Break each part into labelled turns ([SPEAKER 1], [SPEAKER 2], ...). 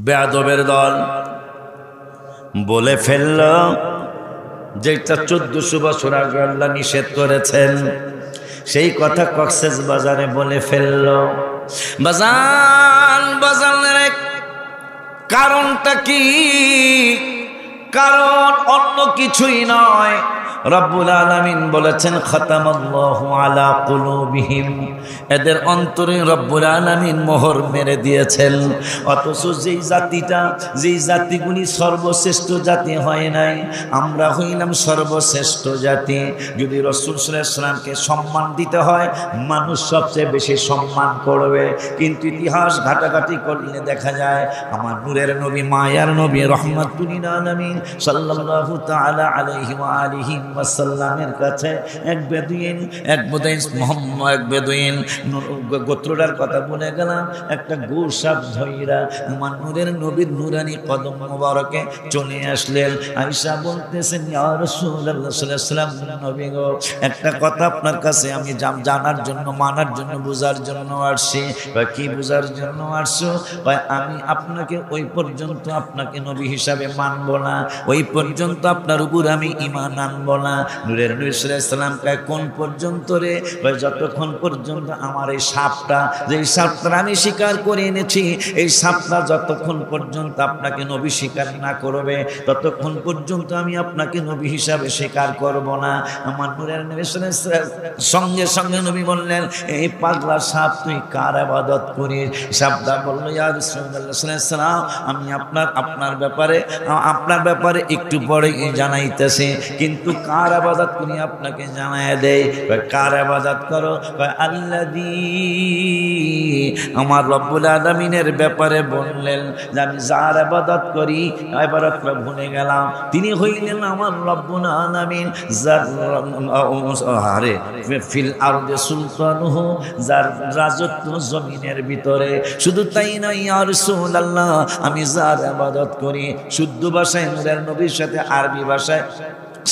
[SPEAKER 1] বেয়াদবের দল বলে ফেলল যেটা 1400 বছর আগে আল্লাহ নিষেধ করেছেন, সেই কথা কক্সেস বাজারে বলে ফেলল। বাজারের কারণটা কি? কারণ অন্য কিছুই নয়, রব্বুল আলামিন বলেছেন খতামাল্লাহু আলা কুলুবিহিম, এদের অন্তরে রব্বুল আলামিন মোহর মেরে দিয়েছেন। অথচ যেই জাতিগুলি সর্বশ্রেষ্ঠ জাতি হয় নাই, আমরা হইলাম সর্বশ্রেষ্ঠ জাতি। যদি রাসূল সাল্লাল্লাহু আলাইহি ওয়াসাল্লামকে সম্মান দিতে হয়, মানুষ সবচেয়ে বেশি সম্মান করবে। কিন্তু ইতিহাস ঘাটাঘাটি করলে দেখা যায় আমার নূরের নবী, মায়ার নবী, রহমাতুল লিল আলামিন সাল্লাল্লাহু তাআলা আলাইহি ওয়া আলিহি ওয়াসাল্লামের কাছে এক বেদুইন গোত্রটার কথা বলে গেলাম, একটা গোসাপ ধইরা আমার নূরের নবীর নূরানি কদম মোবারকে চলে আসলেন। আয়েশা বলতেছেন, ইয়া রাসূলুল্লাহ সাল্লাল্লাহু আলাইহি ওয়াসাল্লাম, নবী গো, একটা কথা আপনার কাছে আমি জানার জন্য, মানার জন্য, বুঝার জন্য আসছি। কি বুঝার জন্য আসছো? আমি আপনাকে ওই পর্যন্ত আপনাকে নবী হিসাবে মানব না, ওই পর্যন্ত আপনার উপর আমি ঈমান আনব না। নূরের নবী সাল্লাল্লাহু আলাইহি ওয়াসাল্লাম কয়, কোন পর্যন্ত রে? যতক্ষণ পর্যন্ত আমার এই সাপটা, যে সাপটা আমি স্বীকার করে এনেছি, এই সাপটা যতক্ষণ পর্যন্ত আপনাকে নবী স্বীকার না করবে, ততক্ষণ পর্যন্ত আমি আপনাকে নবী হিসাবে স্বীকার করব না। আমার নূরের নবী সাল্লাল্লাহু আলাইহি ওয়াসাল্লাম সঙ্গে সঙ্গে নবী বললেন, এই পাগলা সাপ তুই কার ইবাদত করিস? সাপটা বলল, ইয়া রাসূলুল্লাহ সাল্লাল্লাহু আলাইহি ওয়াসাল্লাম, আমি আপনার ব্যাপারে একটু পরে জানাইতেছি, কিন্তু কার ইবাদত করি আপনাকে জানায় দেয়। কার ইবাদত করো? আল্লাযী, আমার রব্বুল আলামিনের ব্যাপারে বললেন যে আমি যার ইবাদত করি, ইবাদতটা ভুলে গেলাম, তিনি হইলেন আমার রব্বুল আলামিন, যার ফিল আরদি সুলতানুহু, যার রাজত্ব জমিনের ভিতরে। শুধু তাই নয় ইয়া রাসূলুল্লাহ, আমি যার ইবাদত করি, শুদ্ধ ভাষায় নূরের নবীর সাথে আরবি ভাষায়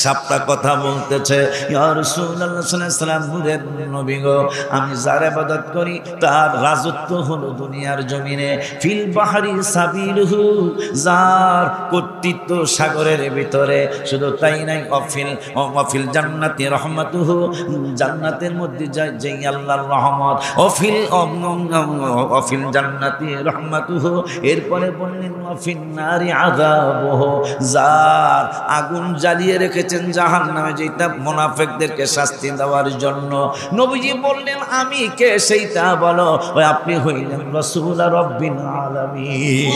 [SPEAKER 1] সাপটা কথা বলতেছে, ইয়া রাসূলুল্লাহ সাল্লাল্লাহু আলাইহি ওয়াসাল্লাম, নূরের নবী গো, আমি যার ইবাদত করি তার রাজত্ব হলো দুনিয়ার জমিনে। ফিল বাহরি সাবিলুহু, যার কর্তৃত্ব সাগরের ভিতরে। শুধু তাই নাই, অফিল জান্নাতি রহমাতুহু, জান্নাতের মধ্যে যেই আল্লাহর রহমত, অফিল জান্নাতি রহমাতুহু। এরপরে বললেন অফিন নারি আযাবুহু, যার আগুন জ্বালিয়ে রেখে জাহান্নামে, যেটা মুনাফিকদেরকে শাস্তি দেওয়ার জন্য। নবীজি বললেন, আমি কে সেইটা বলো। আপনি হইলেন রাসূল রাব্বিল আলামিন।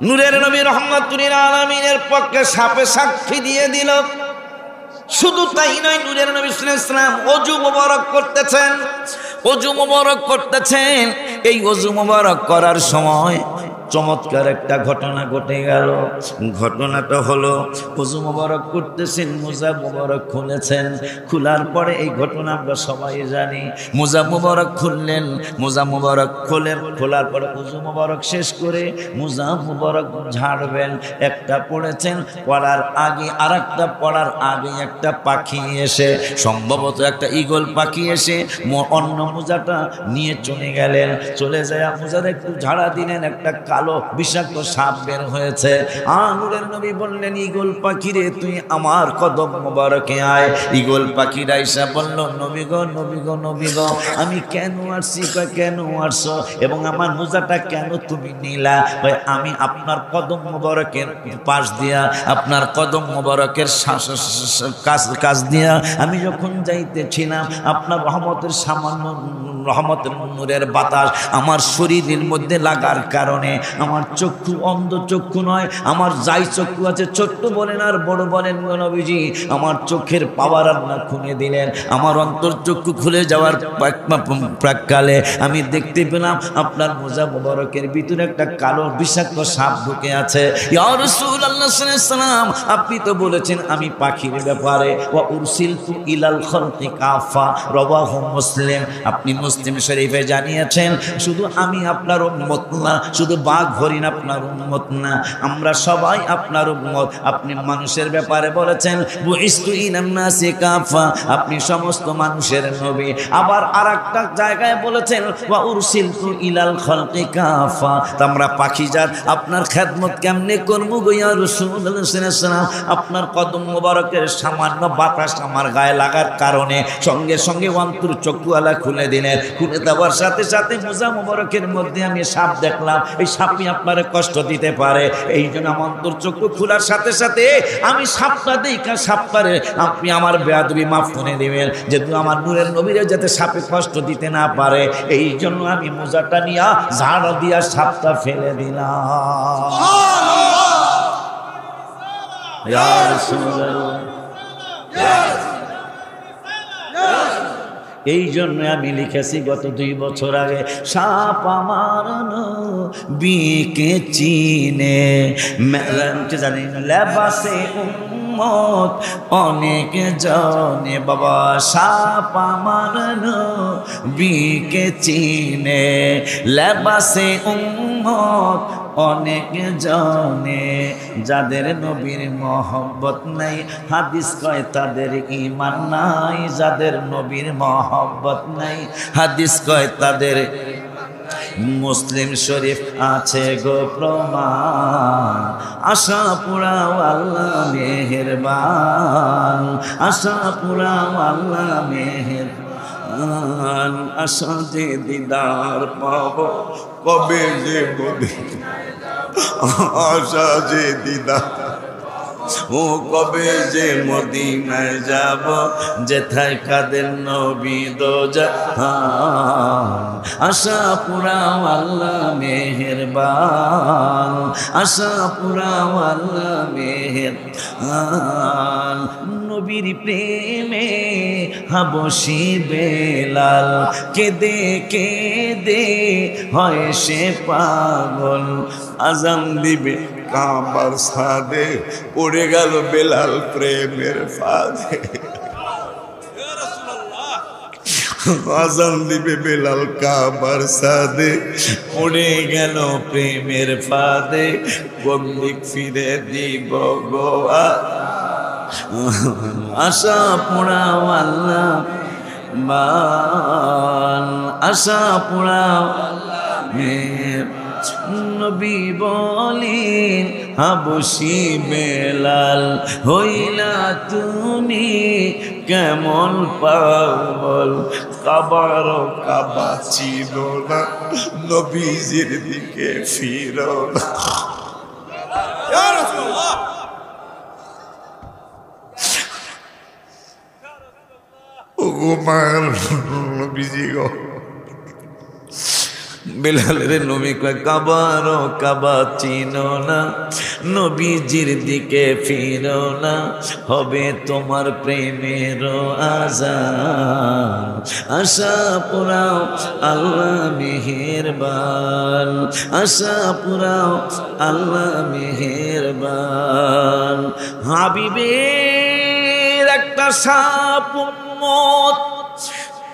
[SPEAKER 1] নূরের নবী রাহমাতুল লিল আলামিনের পক্ষে সাপে সাক্ষী দিয়ে দিল। শুধু তাই নয়, নূরের নবী সাল্লাল্লাহু আলাইহি ওয়াসাল্লাম ওযু মোবারক করতেছেন। এই ওযু মোবারক করার সময় চমৎকার একটা ঘটনা ঘটে গেল। ঘটনাটা হলো, ওযু মোবারক করতেছেন, মোজা মোবারক খুলেছেন। খোলার পরে এই ঘটনা আমরা সবাই জানি। মোজা মোবারক খুললেন, মোজা মোবারক খোলার পরে ওযু মোবারক শেষ করে মোজা মোবারক ঝাড়বেন। একটা পড়েছেন, পড়ার আগে আরেকটা, পড়ার আগে একটা পাখি এসে, সম্ভবত একটা ঈগল পাখি এসে অন্য মোজাটা নিয়ে চলে গেলেন। চলে যায় মোজার একটু ঝাড়া দিলেন, একটা কালো বিষাক্ত সাপ বের হয়েছে। নূরের নবী বললেন, ঈগল পাখি রে, তুই আমার কদম মোবারকে আয়। ঈগল পাখি আয়েশা বলল, নবী গো, নবী গো, নবী গো, আমি কেন আসছি? কেন আসছো এবং আমার মোজাটা কেন তুমি নিলা? আমি আপনার কদম মোবারকের পাশ দিয়া, আপনার কদম মোবারকের কাজ দিয়া আমি যখন যাইতেছিলাম, আপনার রহমতের সামান্য রহমতের নূরের বাতাস আমার শরীরের মধ্যে লাগার কারণে আমার চক্ষু অন্ধ চক্ষু নয়, আমার যাই চক্ষু আছে, ছোট্ট বলেন আর বড় বলেন নবীজি, আমার চোখের পাওয়ার আল্লাহ খুলে দিলেন। আমার অন্তর চক্ষু খুলে যাওয়ার প্রাককালে আমি দেখতে পেলাম আপনার মোজা মোবারকের ভিতরে একটা কালো বিষাক্ত সাপ ঢুকে আছে। ইয়া রাসূলুল্লাহ সাল্লাল্লাহু আলাইহি ওয়াসাল্লাম, আপনি তো বলেছেন আমি পাখির ব্যাপারে, ওয়া উরসিলতু ইলাল খালকি কাফা, রাওয়াহু মুসলিম। আপনি মুসলিম শরীফে জানিয়েছেন, শুধু আমি আপনার উম্মত না, শুধু বাঘ হরিণ আপনার উম্মত না, আমরা সবাই আপনার উম্মত। আপনি মানুষের ব্যাপারে বলেছেন বুইস্তু ইলান নাসি কাফা, আপনি সমস্ত মানুষের নবী। আবার আরেকটা জায়গায় বলেছেন ওয়া উরসিলতু ইলাল খালকি কাফা, আমরা পাখিজাত আপনার খেদমত কেমনে করবো গো ইয়া রাসূলুল্লাহ সাল্লাল্লাহু আলাইহি ওয়াসাল্লাম। আপনার কদম মোবারকের সামান্য বাতাস আমার গায়ে লাগার কারণে সঙ্গে সঙ্গে অন্তর চক্ষুওয়ালা খুলে দিলেন। খুলে দেওয়ার সাথে সাথে মোজা মোবারকের মধ্যে আমি সাপ দেখলাম, এই সাপই আপনারে কষ্ট দিতে পারে। এই জন্য আমার অন্তর চক্ষু খোলার সাথে সাথে আমি সাপটা দেখা সাপটারে আপনি আমার বেয়াদবি মাফ করে দেবেন, যেহেতু আমার নূরের নবীরে যাতে সাপে কষ্ট দিতে না পারে। এই জন্য আমি মোজাটা নিয়ে ঝাড় দিয়া সাপটা ফেলে দিলাম। ইয়া রাসূলুল্লাহ, এই জন্য আমি লিখেছি গত 2 বছর আগে, সাপ আমার নবীকে চিনে মেরামকে জানি না লেবাসে উম্মত অনেক জনে, বাবা সাপ আমার নবীকে চিনে লেবাসে উম্মত অনেক জনে, যাদের নবীর মহব্বত নাই হাদিস কয় তাদের ঈমান নাই, যাদের নবীর মহব্বত নাই হাদিস কয় তাদের। মুসলিম শরীফ আছে গো প্রমাণ, আশা পুরাও আল্লাহ মেহেরবান, আশা পুরাও আল্লাহ মেহেরবান, আশা যে দিদার পাব কবে যে মদিনায়, আশা যে দিদার ও কবে যে মদিনায় যাব, যেথায় কাদের নবী দোজাহান, আশা পুরাও আল্লাহ মেহেরবান, আশা পুরাও আল্লাহ মেহেরবান। নবীর প্রেমে হাবশি বেলাল কেঁদে কেঁদে হয় সে পাগল, আজান দিবে কাবার সাদে পড়ে গেল বেলাল প্রেমের ফাঁদে, আজান দিবে বেলাল কাবার সাদে পড়ে গেল প্রেমের ফাঁদে, কোন দিক ফিরে দিব গো আশা পুরাও আল্লাহ মান, আশা পুরাও মেহের। নবী বলেন হাবশি বেলাল হইলা তুমি কেমন পাগল, কাবার কাবা ছিল না নবীজির দিকে ফিরো না। ইয়া রাসূলুল্লাহ, ও মার নবীজি গো, বেলালের নবী কয় কাবার কাবা চিনো না নবীজির দিকে ফিরো না, হবে তোমার প্রেমের আযান, আশা পুরাও আল্লাহ মেহেরবান, আশা পুরাও আল্লাহ মেহেরবান। হাবিবের একটা সাপ উম্মত,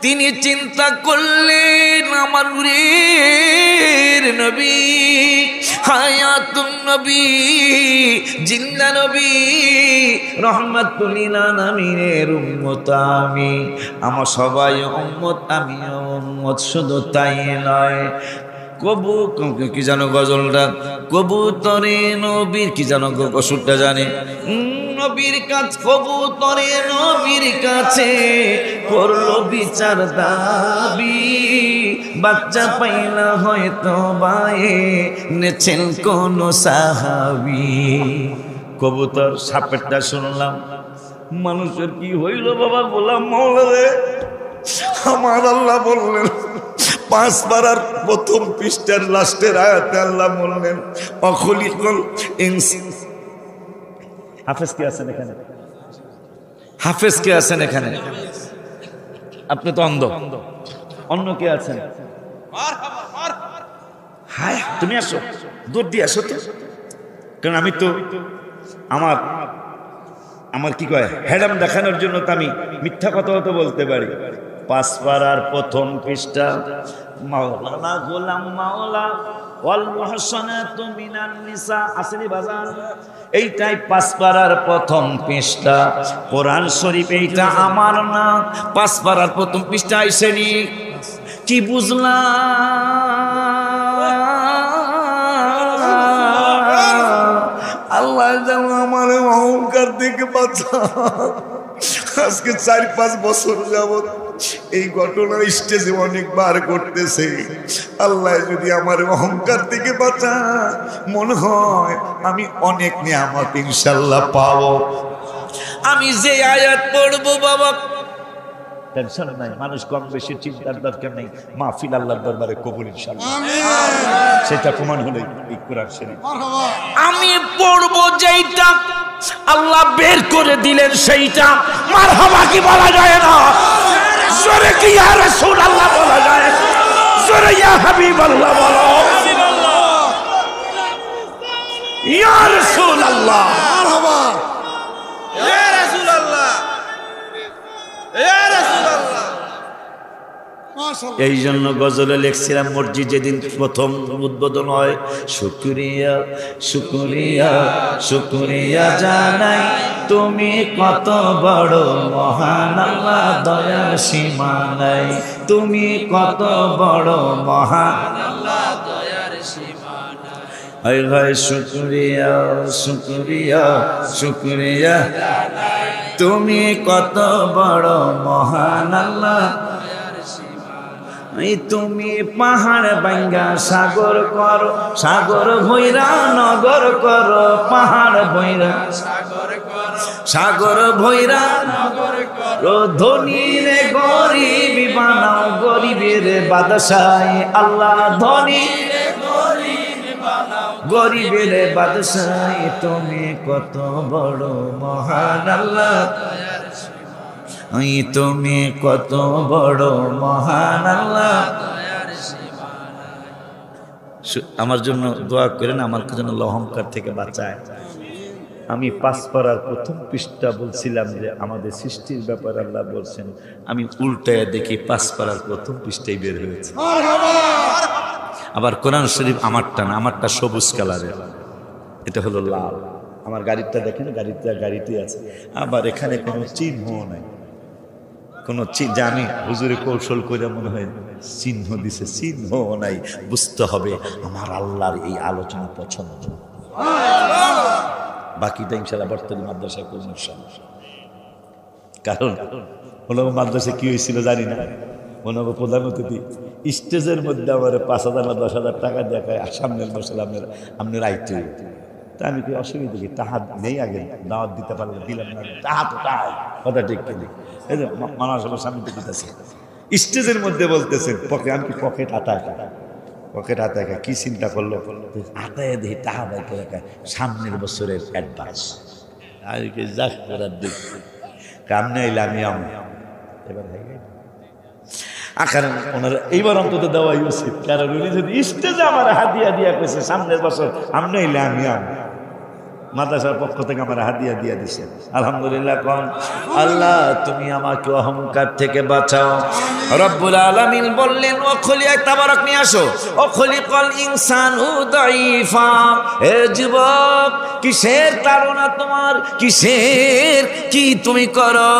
[SPEAKER 1] তিনি চিন্তা করলেন আমার নূরের নবী হায়াতুন নবী জিন্দা নবী রহমাতুল লিল আলামিনের উম্মত আমি, আমার সবাই উম্মত, আমিও উম্মত। শুধু তাই নয়, কি জানো গজলটা, কবুতরে নবীর কি জানো সুরটা জানে, নবীর কাছ কবুতরে নবীর কাছে করলো বিচার দাবি, বাচ্চা পাইলা হয়তো বায়ে নেছেন কোন সাহাবী। কবুতর সাপেরটা শুনলাম, মানুষের কি হইল বাবা, গোলাম মাওলা রে, আমার আল্লাহ বললেন 5 পারার প্রথম পৃষ্ঠার লাস্টের আয়াতে আল্লাহ বললেন অখলিকুল ইনসান। হাফেজ কে আছেন এখানে? হাফেজ কে আছেন এখানে? আপনি তো অন্ধ, অন্য কে আছেন? হায় তুমি আসো, দৌড় দিয়ে আসো তো, কারণ আমি তো আমার কি কয় হ্যাডাম দেখানোর জন্য তো আমি মিথ্যা কথা তো বলতে পারি। 5 পারার প্রথম পৃষ্ঠা মাওলানা গোলাম মাওলা ওয়াল মুহসানাতু মিনান নিসা আসেনি বাজান। এইটাই পাঁচ পারার প্রথম পৃষ্ঠা কোরআন শরীফ। এইটা আমার না, পাঁচ পারার প্রথম পৃষ্ঠা আইসেনি। কি বুঝলাম? আল্লাহ যেন আমার অহংকার থেকে বাঁচা। আজকে 4-5 বছর যাবত এই ঘটনা স্টেজে অনেকবার করতেছে। আল্লাহ যদি আমার অহংকার থেকে বাঁচা, মনে হয় আমি অনেক নিয়ামত ইনশাল্লাহ পাবো। আমি যে আয়াত পড়বো বাবা, টেনশন নাই, মানুষ কম বেশি চিন্তার দরকার নেই, মাহফিল আল্লাহর দরবারে কবুল ইনশাআল্লাহ। সেটা প্রমাণ হলো এই কোরআন শরীফ। আমি পড়বো যেইটা আল্লাহ বের করে দিলেন সেইটা মারহাবা কি বলা যায় না? জোরে কি ইয়া রাসূলুল্লাহ বলা যায়? জোরে ইয়া হাবিবাল্লাহ বলো। ইয়া রাসূলুল্লাহ মারহাবা, ইয়া রাসূলুল্লাহ, ইয়া রাসূলুল্লাহ। এই জন্য গজলে লিখছিলাম, মসজিদ যেদিন প্রথম উদ্বোধন হয়, শুকরিয়া শুকরিয়া শুকরিয়া জানাই, তুমি কত বড় মহান আল্লাহ, দয়ার সীমা নাই, তুমি কত বড় মহান আল্লাহ, দয়ার সীমা নাই। হায় হায় শুকরিয়া শুকরিয়া শুকরিয়া জানাই, তুমি কত বড় মহান আল্লাহ, তুমি পাহাড় ভাঙ্গা সাগর করো, সাগর ভৈরা নগর করো, পাহাড় ভৈরা সাগর করো, সাগর ভৈরা নগর করো, ধনীর গরিব বানাও, গরিবের বাদশাহ আল্লাহ, ধনীর গরিব বানাও, গরিবের বাদশাহ, তুমি কত বড় মহান আল্লাহ, তুমি কত বড় মহান আল্লাহ। আমার জন্য দোয়া করেন, আমার জন্য অহংকার থেকে বাঁচায়। আমি 5 পারার প্রথম পৃষ্ঠা বলছিলাম যে আমাদের সৃষ্টির ব্যাপারে আল্লাহ বলছেন, আমি উল্টায় দেখি 5 পারার প্রথম পৃষ্ঠায় বের হয়েছে। আবার কোরআন শরীফ আমারটা না, আমারটা সবুজ কালারের, এটা হলো লাল। আমার গাড়িটা দেখেন, গাড়িতে আছে, আবার এখানে কোনো চিহ্ন নাই, কোনো জানি হুজুরে কৌশল করে মনে হয় চিহ্ন দিছে, চিহ্ন নাই। বুঝতে হবে আমার আল্লাহর এই আলোচনা পছন্দ। বাকিটা ইনশাআল্লাহ বর্তমানে মাদ্রাসায় কোনো সমস্যা, কারণ ওনার মাদ্রাসায় কি হয়েছিল জানি না, ওনার প্রধান অতিথি স্টেজের মধ্যে আমার 5,000 না 10,000 টাকা দেখায়, সামনের বসলে আপনার আইতে। তা আমি কি অসুবিধা কি? তাহার নেই, আগে দাওয়াত দিতে পারলে দিলাম না, তাহা তো তাই কথা ঠিক কিনি। এই যে মানুষ আমার সামনে দিতেছে, স্টেজের মধ্যে বলতেছেন আমি কি পকেট আটায় কি চিন্তা করলো, আটায় দেখি তাহা বাইকে রাখায় সামনের বছরের অ্যাডভান্স। আমি কি যাক করার দিক কামনে এলাম এবার কারণ ওনার এইবার অন্তত দেওয়াই উচিত, কারণ উনি যদি স্টেজে আমার হাদিয়া দিয়া কইছে সামনের বছর আমনে এলে আমি মাদ্রাসার পক্ষ থেকে আমার হাদিয়া দিয়া দিছে, আলহামদুলিল্লাহ। কোন আল্লাহ তুমি আমাকে অহংকার থেকে বাঁচাও। রব্বুল আলামিন বললেন, ও খলিয়া তাবারক নিয়ে আসো, ও খলিকাল ইনসানু দাইফা। হে যুবক, কিসের তাড়না তোমার, কিসের কি তুমি করো?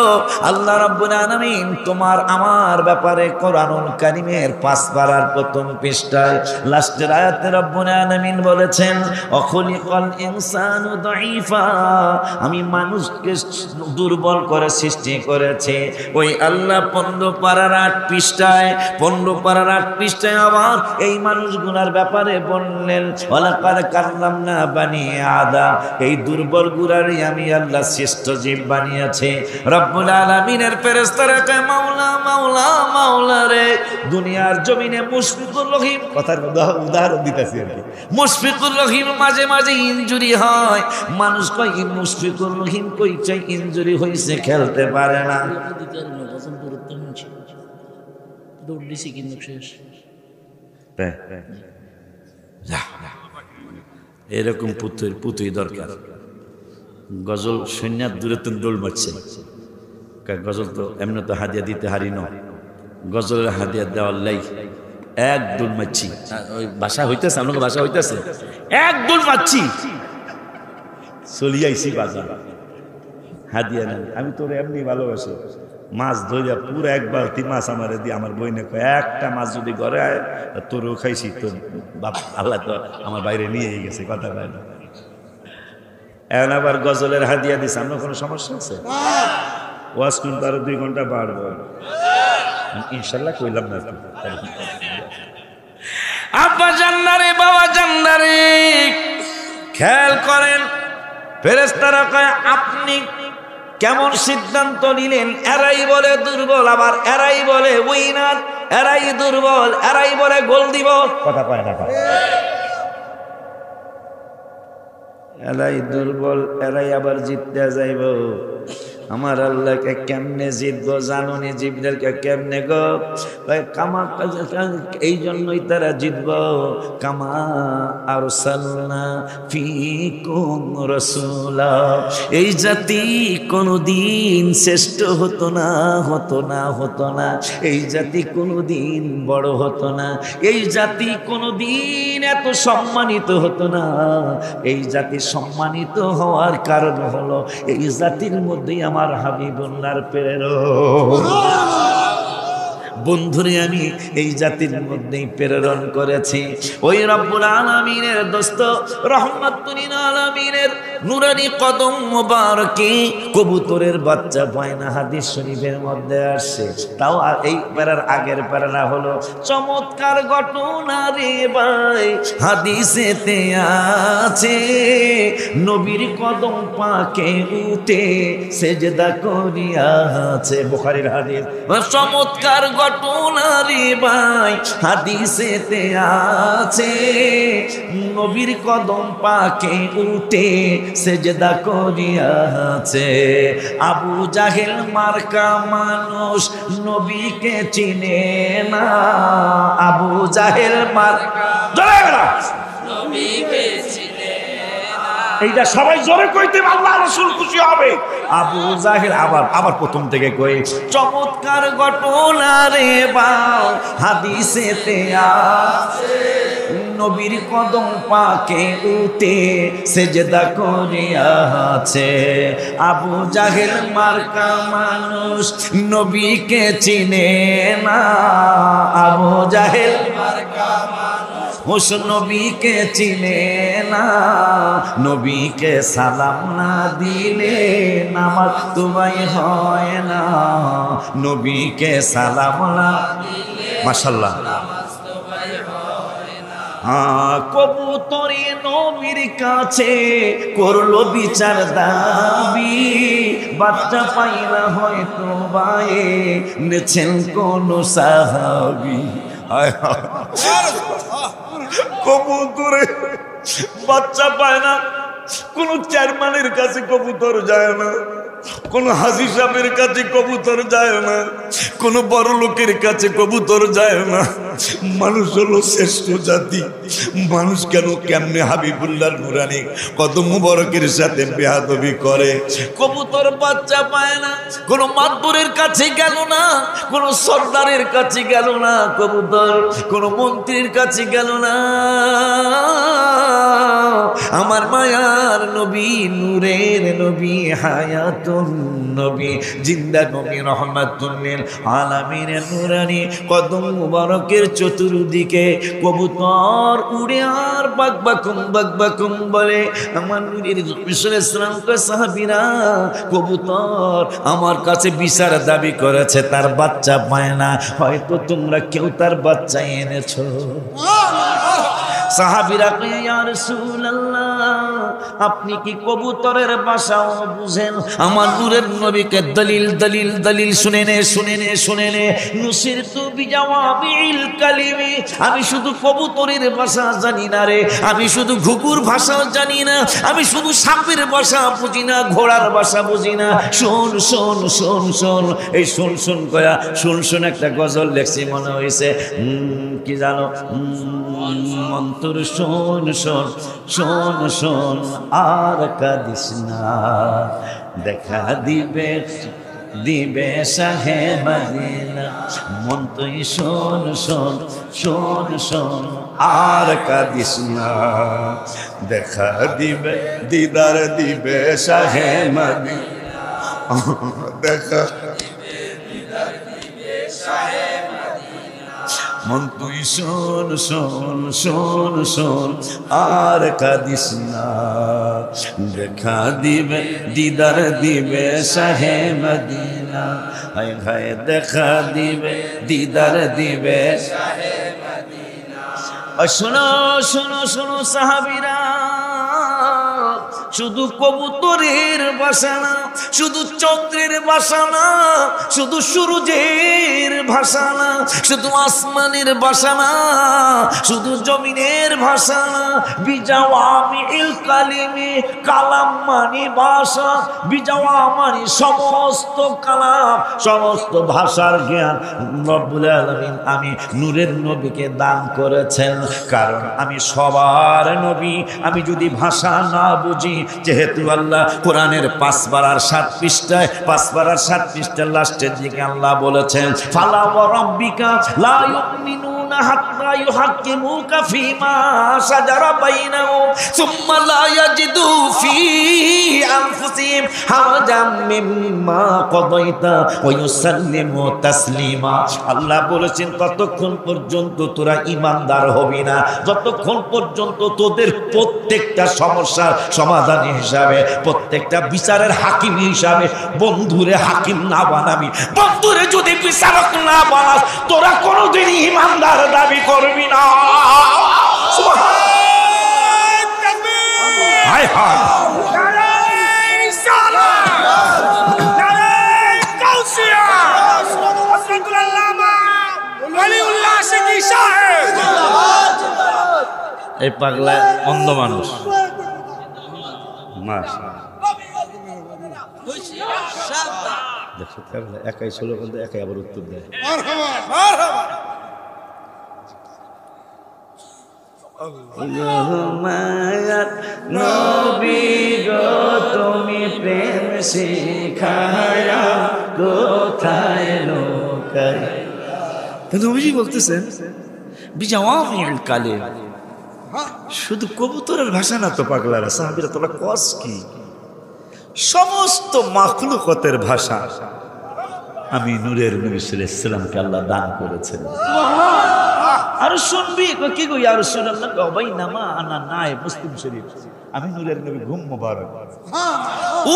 [SPEAKER 1] আল্লাহ রব্বুল আলামিন তোমার আমার ব্যাপারে কোরআনুল কারীমের 5 পারার প্রথম পৃষ্ঠায় লাস্টের আয়াতে রব্বুল আলামিন বলেছেন, ও খলিকাল ইনসানু দাইফা, আমি মানুষকে দুর্বল করে সৃষ্টি করেছে। ওই আল্লাহ 15 পারার 8 পৃষ্ঠায় 15 পারার 8 পৃষ্ঠায় আবার এই মানুষগুলার ব্যাপারে বললেন, ওয়ালাকাদ কাররামনা বানি আদম, এই দুর্বল গুলারই আমি আল্লাহ শ্রেষ্ঠ জীব বানিয়েছি। রব্বুল আলামিনের ফেরেশতারা কয়, মাওলা মাওলা মাওলা রে, দুনিয়ার জমিনে মুশফিকুর রহিম, কথার উদাহরণ দিতেছি আর কি, মুশফিকুর রহিম মাঝে মাঝে ইনজুরি হয়, মানুষ কয় মুশফিকুর রহিম কই চাই ইনজুরি হইছে, খেলতে পারে না। এরকম পুতুই দরকার। গজল সৈন্যার দূরে তো দৌড় মারছে, গজল তো এমনি তো হাদিয়া দিতে হারি না, গজলের হাদিয়া দেওয়ার লাই এক দোল মারছি, ওই বাসা হইতেছে, আপনাকে বাসা হইতেছে, এক দোল মারছি, চলি আইছি বাজার, হাদিয়া নেন। আমি তোর এমনি ভালোবাসি, মাছ ধরিয়া পুরো এক বালতি মাছ আমারে দিয়ে, আমার বইনে কয় একটা মাছ যদি ঘরে আয় তোরও খাইছি, তোর বাপ আল্লাহ তো আমার বাইরে নিয়ে গেছে, কথা পায় না। এখন আবার গজলের হাদিয়া দিছে, আপনার কোনো সমস্যা আছে? ওয়াজ কিন্তু আরো 2 ঘন্টা বাড়বো ইনশাল্লাহ, কইলাম না। আব্বা জান্নারে, বাবা জান্নারে, খেয়াল করেন ফেরেশতারা কয় আপনি কেমন সিদ্ধান্ত নিলেন? এরাই বলে দুর্বল, আবার এরাই বলে উইনার, এরাই দুর্বল, এরাই বলে গোল দিব, কথা কয় না? এরাই দুর্বল, এরাই আবার জিততে যাইব। আমার আল্লাহকে কেমনে জিতবো জানুনি, জিবরাইলকে কেমনে গো? কামা, এই জন্যই তারা জিতব। কামা আরসালনা ফীকুম রাসূলা, এই জাতি কোনদিন শ্রেষ্ঠ হতো না, হতো না, হতো না। এই জাতি কোনদিন বড় হতো না, এই জাতি কোনদিন এত সম্মানিত হতো না। এই জাতি সম্মানিত হওয়ার কারণ হলো এই জাতির মধ্যেই আমার হাবিবুল্লাহর প্রেরণ। বন্ধুরে আমি এই জাতির মধ্যেই প্রেরণ করেছি। ওই রব্বুল আলামিনের দোস্ত রহমাতুল আলামিনের নুরানি কদম মোবারকে কবুতরের বাচ্চা বয়না হাদিস শরীফের মধ্যে আসছে। তাও এই প্যারার আগের প্যারা হলো চমৎকার ঘটনা রে ভাই, হাদিসেতে আছে নবীর কদম পাকে উঠে সেজদা করিয়াছে, বুখারীর হাদিস। চমৎকার ঘটনা রে ভাই, হাদিসেতে আছে নবীর কদম পাকে উঠে সেজদা করিয়াছে। আবু জাহেল মার্কা মানুষ নবীকে চিনে না, আবু জাহেল মার্কা নবীকে চিনে না, এইটা সবাই জোরে কইতে আল্লাহ রাসূল খুশি হবে। আবু জাহেল আবার প্রথম থেকে কই চমৎকার ঘটনা রে বাও, হাদিসেতে আছে নবীর কদম পাকে উঠে সেজদা করিয়াছে। আবু জাহেল মার্কা মানুষ নবীকে চিনে না, আবু জাহেল মার্কা মানুষ নবীকে চিনে না। নবীকে সালাম না দিলে নামাজ তোমায় হয় না, নবীকে সালাম না দিলে মাশাআল্লাহ কবুতরে নবীর কাছে করলো বিচার দাবি, বাচ্চা পাইলা হয়তো বায়ে নেছেন কোন সাহাবী। কবুতরে বাচ্চা পায় না, কোন চেয়ারম্যানের কাছে কবুতর যায় না, কোন হাজী সাহেবের কাছে কবুতর যায় না, কোন বড় লোকের কাছে কবুতর যায় না। মানুষ হলো শ্রেষ্ঠ জাতি। মানুষ কেমনে হাবিবুল্লাহর নুরানি কদম মুবারকের সাথে বেয়াদবি করে? কবুতর বাচ্চা পায় না, কোন মাতবরের কাছে গেল না, কোন সর্দারের কাছে গেল না, কবুতর কোন মন্ত্রীর কাছে গেল না। আমার মায়ার নবী, নূরের নবী, হায়াতুন নবী, জিন্দা নবী, রহমাতুল লিল আলামিনের নুরানি কদম মুবারকের চতুর্দিকে কবুতর উড়ে আর বাকবাকুম বলে। আমার নবীর রাসূলুল্লাহ সাহাবীরা কবুতর আমার কাছে বিচার দাবি করেছে, তার বাচ্চা পায় না, হয়তো তোমরা কেউ তার বাচ্চা এনেছো। সাহাবীরা কয় ইয়া রাসূলুল্লাহ আপনি কি কবুতরের ভাষাও বুঝেন? আমার নূরের নবীকে দলিল শুনে নে নুসিরতু বিজাওয়াবিল কালিমি, আমি শুধু কবুতরের ভাষা জানি না রে, আমি শুধু ঘুঘুর ভাষা জানি না, আমি শুধু সাপের ভাষা বুঝি না, ঘোড়ার ভাষা বুঝি না। শোন এই শোন কয়া শোন একটা গজল লেখছি, মনে হয়েছে কি জানো, মন্তর শোন আর কাঁদিস না, দেখা দিবে দিবে শাহে মদিনা। মন তুই শোন শোন শোন শোন আর কাঁদিস না, দেখা দিবে দিদার দিবে শাহে মদিনা, দেখা মন তুই শোন শোন শোন শোন আর কাঁদিস না, দেখা দিবে দিদার দিবে শাহে মদিনা। হায় হায় দেখা দিবে দিদার দিবে শাহে মদিনা। শোনো শোনো শোনো সাহাবীরা, শুধু কবুতরের ভাষা না, শুধু চন্দ্রের ভাষা না, শুধু সূর্যের ভাষা না, শুধু আসমানের ভাষা না, শুধু জমিনের ভাষা না, বিজাওয়ামিল কালিমে, কালাম মানে ভাষা, বিজাওয়া মানে সমস্ত কালাম, সমস্ত ভাষার জ্ঞান রব্বুল আলামিন আমি নূরের নবীকে দান করেছেন। কারণ আমি সবার নবী, আমি যদি ভাষা না বুঝি, যেহেতু আল্লাহ কোরআনের 5 পারার 7 পৃষ্ঠায় 5 পারার 7 পৃষ্ঠার লাস্টের দিকে আল্লাহ বলেছেন, ফালা ওয়া রাব্বিকা লা ইউমিনুনা হাত্তা ইউহাক্কিমুকা ফীমা শাজারা বাইনাহুম সুম্মা লা ইয়াজিদু ফী আনফুসিহিম হারাজাম মিম্মা কাদাইতা ওয়া ইউসাল্লিমু তাসলিমা। আল্লাহ বলেছেন ততক্ষণ পর্যন্ত তোরা ঈমানদার হবি না, যতক্ষণ পর্যন্ত তোদের প্রত্যেকটা সমস্যার সমাধান হিসাবে, প্রত্যেকটা বিচারের হাকিম হিসাবে বন্ধুরে হাকিম না বানাবি, বন্ধুরে যদি বিচারক না বানাস তোরা কোনোদিন ঈমানদার দাবি করবি না। হায় হায় এই পাগলা অন্ধ মানুষ একাই স্লোগান দেয়, একাই আবার উত্তর দেয়। নবী গো তুমি প্রেম শিখায়া কোথায় লোকায়। নবীজি বলতেছেন বিজাওয়ামিল কালিম, শুধু কবুতরের ভাষা না তো পাগলারা, সাহাবীরা তোমরা কস কি, সমস্ত মাখলুকতের ভাষা আমি নূরের নবী সাল্লাল্লাহু আলাইহি ওয়াসাল্লামকে আল্লাহ দান করেছেন। আর শুনবি কি গো ইয়া রাসূলুল্লাহ, বাইনামা আনা নাই, মুসলিম শরীফ, আমি নূরের নবী ঘুম মোবারক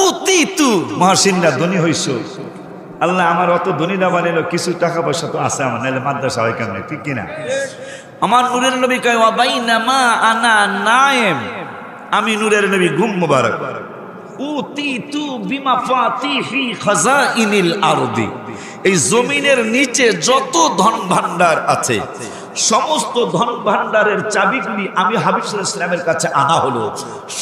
[SPEAKER 1] উতিতু মহাসিনরা ধনী হইছো, আল্লাহ আমার অত ধনী না বানাইলো, কিছু টাকা পয়সা তো আছে আমার, নাহলে মাদ্রাসা হয় কেমন, ঠিক কিনা? আমার নূরের নবী কয় ওয়া বাইনামা আনা নায়েম, আমি নূরের নবী ঘুম মোবারক উতিতু বিমাফাতিহি খাজাইনিল আরদি, এই জমিনের নিচে যত ধন ভান্ডার আছে সমস্ত ধন ভান্ডারের চাবিগুলি আমি হাবিব সাল্লাল্লাহু আলাইহি ওয়াসাল্লামের কাছে আনা হলো।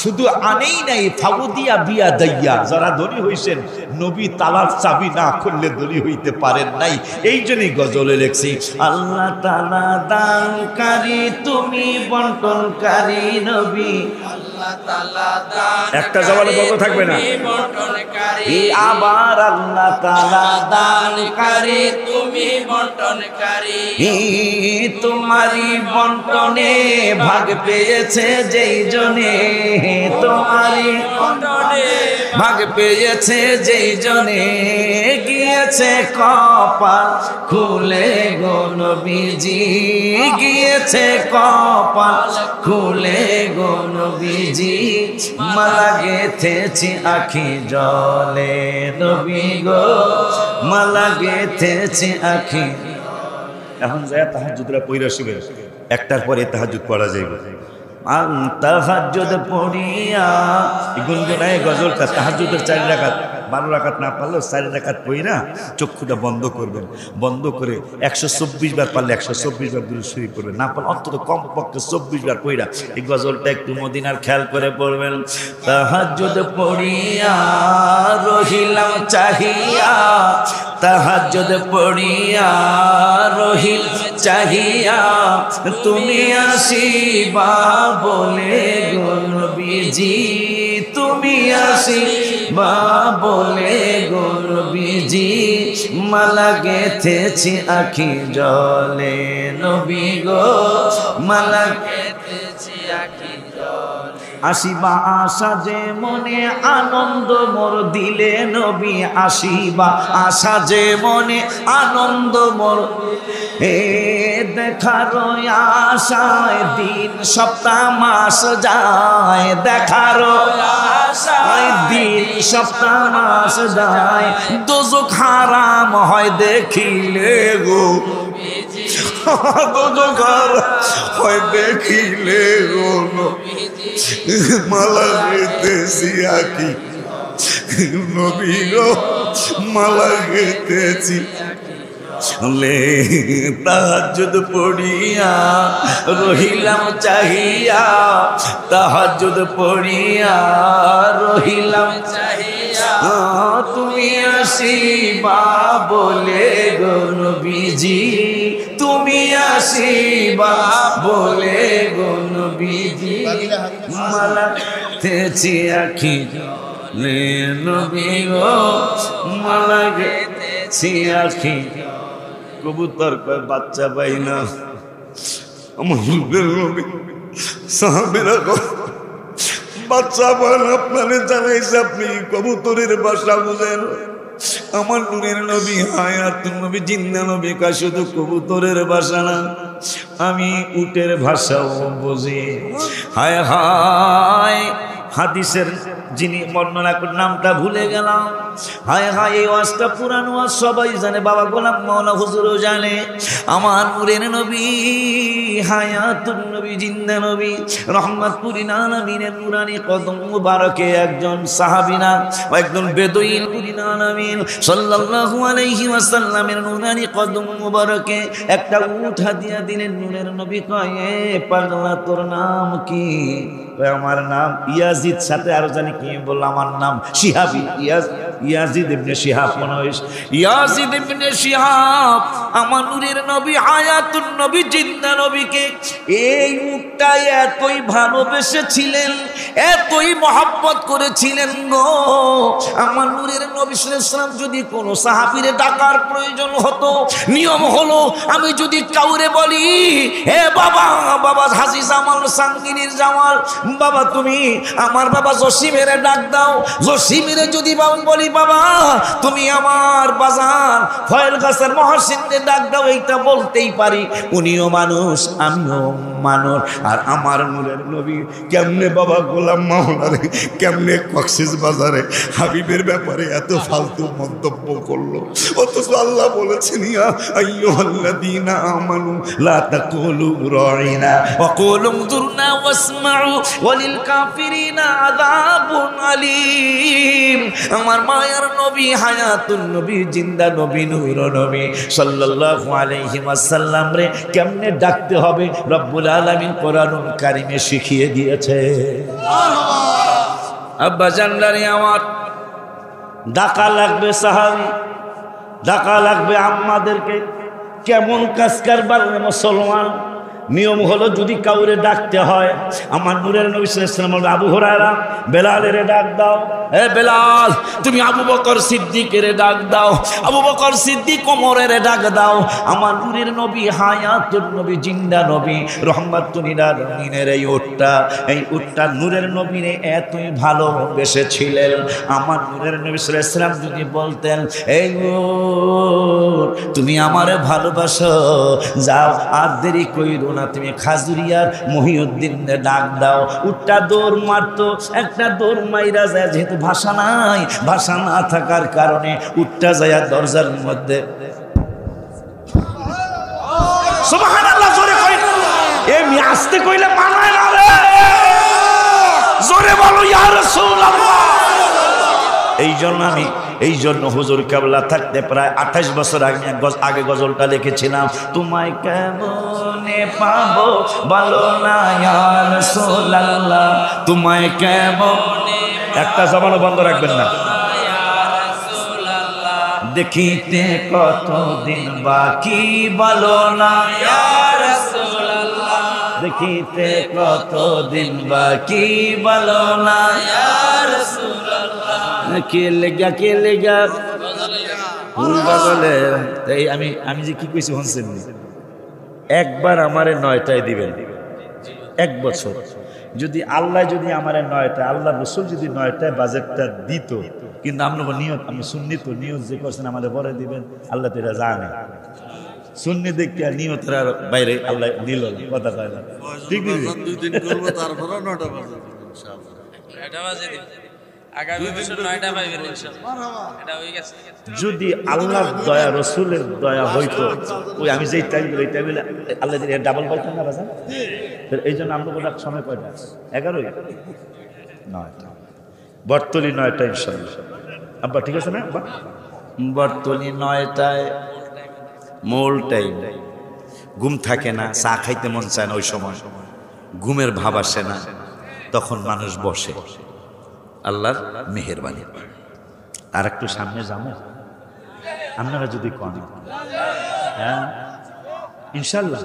[SPEAKER 1] শুধু আনেই নাই, ফাউদিয়া বিয়া দাইয়া, যারা ধনী হইছেন নবী তালার চাবি না খুললে ধনী হইতে পারেন নাই। এই জন্যই গজলে লেখছি, আল্লাহ তাআলা দানকারী তুমি বন্টনকারী নবী, আল্লাহ তাআলা দান একটা জবানে বন্ধ থাকবে না, বন্টনকারী আবার আল্লাহ তাআলা দানকারী তুমি বন্টনকারী, তোমারি বন্টনে ভাগ পেয়েছে যেই জনে, তোমারি বন্টনে ভাগ পেয়েছে যেই জনে, গিয়েছে কপাল খুলে গো নবীজি, গিয়েছে কপাল খুলে গো নবীজি, মালা গেথেছি আখি জলে নবী গো, মালা গেথেছি আখি। এখন যায় তাহাজ্জুদরা পড়া শিবে, একটার পরে তাহাজ্জুদ পড়া যাইবে। তাহাজ্জুদ পড়িয়া গুনগুনায় গজলটা, তাহাজ্জুদের 4 রাকাত, 12 রাকাত না পারলেও 4 রাকাত পড়িনা চক্ষুটা বন্ধ করবেন, বন্ধ করে 124 বার পারলে 124 বার দুরূদ শরীফ পড়বেন, না পারলে অন্তত কমপক্ষে 24 বার পড়া এই গজলটা একটু মদিনার খেয়াল করে পড়বেন। তাহাজ্জুদ পড়িয়া রহিলাম চাহিয়া, তাহাজ্জুদ পড়িয়া রহিল চাহিয়া, তুমি আসিবা বলে গো নবীজি, তুমি আসিবা বা বলে গো নবীজি মালা গেথেছি আখি জলে নবী গো মালা গেথেছি আখি জলে আসিবা আশা যে মনে আনন্দ মোর দিলে নবী আসিবা আশা যে মনে আনন্দ মোর হে দেখার আশায় দিন সপ্তাহ মাস যায় দেখার আশায় দিন সপ্তাহ মাস যায় দোজখ হারাম হয় দেখিলে গো দোজখ হারাম হয় দেখিলে গো মালা গেতেছি আখি নবী গো মালা গেতেছি তাহাজ্জুদ পড়িয়া রহিলাম চাহিয়া তাহাজ্জুদ পড়িয়া রহিলাম চাহিয়া তুমি আসিবা বলে গো নবীজি তুমি আসিবা বলে গো নবীজি মালা গেথেছি আখি জলে নবী গো মালা গেথেছি আখি কবুতর কয় বাচ্চা পাই না আমার নবী সাহাবীরা বাচ্চা পান আপনারে জানাইছে আপনি কবুতরের বাসা বুঝেন আমার নূরের নবী হায়াতুন নবী জিন্দা নবী কা শুধু কবুতরের ভাষা না আমি উটের ভাষাও বুঝি হায় হায় হাদিসের যিনি বর্ণনা করে নামটা ভুলে গেলাম হায় হায় এই ওয়াজটা পুরান ওয়াজ সবাই জানে বাবা গোলাম মাওলা হুজুরও জানে আমার নূরের নবী হায়াতুন নবী জিন্দা নবী রহমাতুল আলামিনের নুরানি কদম মুবারকে একজন সাহাবী না একজন বেদুইন নূরিন আলামিন সাল্লাল্লাহু আলাইহি ওয়াসাল্লামের নুরানি কদম মুবারকে একটা উট হাদিয়া দিলেন নূরের নবী কয় এ পাগলা তোর নাম কি আমার নাম ইয়াজিদ সাথে আরো জানি কি বলল আমার নাম শিহাবি ইয়াজিদ ইবনে শিহাব মনে হয় ইয়াজিদ ইবনে শিহাব আমার নূরের নবী হায়াতুন নবী জিন্দা নবীকে এই উটটা এতই ভালোবেসেছিলেন এতই মহব্বত করেছিলেন গো আমার নূরের নবী সাল্লাল্লাহু আলাইহি ওয়াসাল্লাম যদি কোনো সাহাবীরে ডাকার প্রয়োজন হতো নিয়ম হলো আমি যদি কাউরে বলি হে বাবা বাবা হাজী জামাল সাঙ্গিনীর জামাল বাবা তুমি আমার বাবা জসিমের ডাক দাও জসিমের যদি বাবা বলি বাবা তুমি আমার বাজার ফয়েল গাছের মহসিনকে ডাক দাও এইটা বলতেই পারি উনিও মানুষ আমিও মানুষ আর আমার নূরের নবী কেমনে বাবা গোলাম মাওলারে কেমনে কক্সেস বাজারে হাবিবের ব্যাপারে এত ফালতু মন্তব্য করলো অথচ আল্লাহ বলেছেন ইয়া আইয়ুহাল্লাযীনা আমানু লা তাকুলু রাইনা ওয়া কুলু উযুরনা ওয়াসমাউ ওয়ালিল কাফিরিনা আযাবুন আলীম আমার মায়ের নবী হায়াতুন নবী জিন্দা নবী নূর নবী সাল্লাল্লাহু আলাইহি ওয়াসাল্লাম রে কেমনে ডাকতে হবে রব্বুল আলামিন কোরআনুল কারীমে শিখিয়ে দিয়েছে সুবহানাল্লাহ আব্বা জানলারে আমার ডাকা লাগবে সাহাবী ডাকা লাগবে আম্মাদেরকে কেমন কাজ কারবার মুসলমান নিয়ম হলো যদি কাউরে ডাকতে হয় আমার নূরের নবী সাল্লাল্লাহু আলাইহি ওয়াসাল্লাম আবু হুরায়রা বেলালের ডাক দাও হে বেলাল তুমি আবু বকর সিদ্দিকের ডাক দাও আবু বকর সিদ্দিক ওমরের ডাক দাও আমার নূরের নবী হায়াতুন নবী জিন্দা নবী রহমাতুল আলামিনের এই উটটা নূরের নবীরে এতই ভালোবেসেছিলেন আমার নূরের নবী সাল্লাল্লাহু আলাইহি ওয়াসাল্লাম যদি বলতেন এই তুমি আমারে ভালোবাসো যাও আর দেরি কইরো না তুমি খাজুরিয়ার মহিউদ্দিন ডাক দাও উটটা দৌড় মারতো একটা দৌড় মাইরা যায় যেহেতু ভাষা নাই ভাষা না থাকার কারণে উটটা যায় দরজার মধ্যে সুবহানাল্লাহ জোরে কই এমনি আস্তে কইলে মানায় না রে জোরে বলো ইয়া রাসূলুল্লাহ এই জন্য হুজুর কেবলা থাকতে প্রায় 28 বছর আগে গজলটা লিখেছিলাম তোমায় কেমনে পাবো বলো না ইয়া রাসূলুল্লাহ তোমায় কেমনে একটা জবানও বন্ধ রাখবেন না দেখিতে কতদিন বাকি বলো না ইয়া রাসূলুল্লাহ দেখিতে কতদিন বাকি বলো না ইয়া রাসূলুল্লাহ কে লেগা ফুল বাজলে। তাই আমি যে কি কইছি শুনছেন, একবার আমারে 9টায় দিবেন, 1 বছর যদি আল্লাহ যদি আমারে 9টা, আল্লাহ রসুল যদি 9টায় বাজেটটা দিত, কিন্তু আপনার নিয়ত, আমি সুন্নি তো নিয়ত যে করছেন আমাদের পরে দিবেন, আল্লাহ তো এটা জানে। সুন্নি দেখে নিয়তের আর বাইরে আল্লাহ দিল কথা কয় না, ঠিক আছে?
[SPEAKER 2] 2 দিন করব, তারপরে 9টা বাজে ইনশাআল্লাহ।
[SPEAKER 3] 9টা বাজে দিন, আগামী বছর 9টা পাইবেন ইনশাআল্লাহ। এটা হয়ে গেছে।
[SPEAKER 1] যদি আল্লাহর দয়া রসুলের দয়া হইতো, ওই আমি যেই টাইম ওই টাইমে আল্লাহ ডাবল পাইতেন না বাজান। এই জন্য আমরা বলার সময় কয়টা? 11ই 9টা, বর্তলি 9টা ইনশাআল্লাহ। আব্বা ঠিক আছে না আব্বা? বর্তলি 9টায় মূল টাইম। ঘুম থাকে না, চা খাইতে মন চায় না, ওই সময় ঘুমের ভাব আসে না, তখন মানুষ বসে। আল্লাহর মেহেরবানি। আর একটু সামনে যাবো আপনারা যদি কন, হ্যাঁ ইনশাল্লাহ।